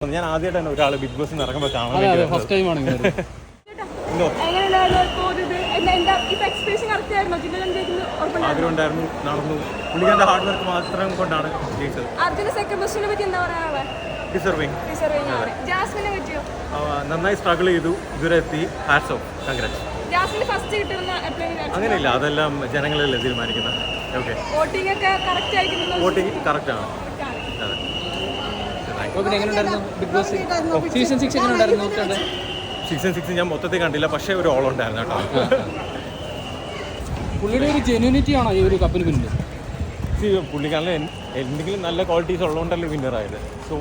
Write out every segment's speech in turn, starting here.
ഞാൻ ആദ്യമായിട്ടാണ് ഒരാൾ ബിഗ് ബോസിൽ ഇറങ്ങുമ്പോൾ കാണാൻ ആഗ്രഹമുണ്ടായിരുന്നു, നടന്നു. പുള്ളിക്കാരുടെ ഹാർഡ് വർക്ക് മാത്രം കൊണ്ടാണ് ജയിച്ചത്. ഡിസർവിങ്. നന്നായി സ്ട്രഗിൾ ചെയ്തു, ഇതുവരെ എത്തി. Hats off, congrats. അങ്ങനെയില്ല, അതെല്ലാം ജനങ്ങളല്ലേ തീരുമാനിക്കുന്നത്. ഓക്കെ, വോട്ടിംഗ് കറക്റ്റ് ആണ്. സീസൺ 6 ഞാൻ മൊത്തത്തിൽ കണ്ടില്ല, പക്ഷേ ഒരു ഓളം ഉണ്ടായിരുന്നു കേട്ടോ. പുള്ളിയുടെ ഒരു ജെന്യൂനിറ്റി ആണോ ഈ ഒരു കപ്പിന് പിന്നിൽ? പുള്ളിക്കാരൻ എന്തെങ്കിലും നല്ല ക്വാളിറ്റീസ് ഉള്ളതുകൊണ്ടല്ലേ വിന്നറായത്. സോ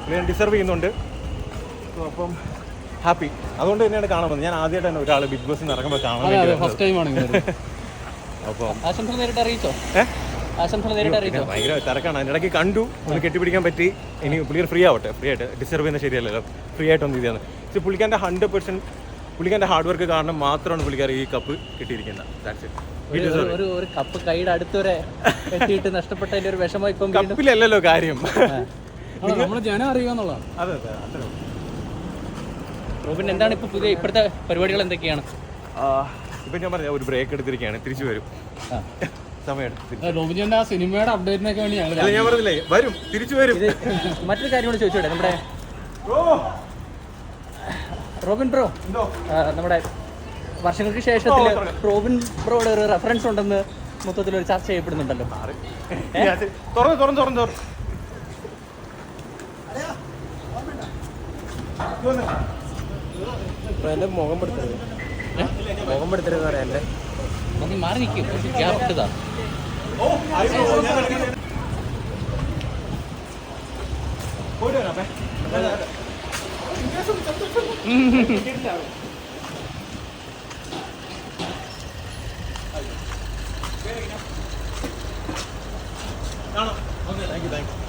പുള്ളി ഡിസർവ് ചെയ്യുന്നുണ്ട്. സോ അപ്പം ഹാപ്പി. അതുകൊണ്ട് തന്നെയാണ് കാണാൻ വന്നത്. ഞാൻ ആദ്യമായിട്ടാണ് ഒരാൾ ബിഗ് ബോസിൽ ഇറങ്ങുമ്പോൾ കാണാൻ വേണ്ടി. അപ്പം ആശംസ നേരിട്ട് അറിയിച്ചോ? ഭയങ്കര തിരക്കാണ്. അതിനിടയ്ക്ക് കണ്ടു, ഒന്ന് കെട്ടിപ്പിടിക്കാൻ പറ്റി. ഇനി പുള്ളിക്കാർ ഫ്രീ ആവട്ടെ, ഫ്രീ ആയിട്ട്. ഡിസർവ് ചെയ്യുന്നത് ശരിയല്ലല്ലോ, ഫ്രീ ആയിട്ടൊന്നും ഇതാണ്. പക്ഷേ പുള്ളിക്കാരൻ്റെ 100% പുള്ളിക്കാരൻ്റെ ഹാർഡ് വർക്ക് കാരണം മാത്രമാണ് പുള്ളിക്കാർ ഈ കപ്പ് കിട്ടിയിരിക്കുന്നത്. ഒരു കപ്പ് കൈയുടെ അടുത്തുവരെ എത്തിയിട്ട് നഷ്ടപ്പെട്ടതിന്റെ ഒരു വിഷമം ഇപ്പം കപ്പിലല്ലല്ലോ കാര്യം. നമ്മള് ജനം അറിയുക. അതെ അതെ അതെ. റോബിൻ, എന്താണ് ഇപ്പൊ പുതിയ ഇപ്പോഴത്തെ പരിപാടികൾ എന്തൊക്കെയാണ്? ഇപ്പം ഞാൻ പറഞ്ഞ ഒരു ബ്രേക്ക് എടുത്തിരിക്കുകയാണ്, തിരിച്ചു വരും. റോബിന്റെ ആ സിനിമയുടെ അപ്ഡേറ്റിനൊക്കെ വേണ്ടി ഞാൻ പറഞ്ഞില്ലേ, വരും, തിരിച്ചു വരും. മറ്റൊരു കാര്യം കൂടെ ചോദിച്ചോട്ടെ, നമ്മുടെ റോബിൻ ബ്രോ, നമ്മുടെ വർഷങ്ങൾക്ക് ശേഷത്തിൽ റോബിൻ ബ്രോയുടെ ഒരു റെഫറൻസ് ഉണ്ടെന്ന് മൊത്തത്തിൽ ഒരു ചർച്ച ചെയ്യപ്പെടുന്നുണ്ടല്ലോ. എന്റെ മുഖം പെടുത്തരുത്, മുഖം പെടുത്തരുത് പറയാം. എന്റെ നീ മാറി നിൽക്കും, ഗ്യാപ്പ് ഇട്ടതാ. Thank U.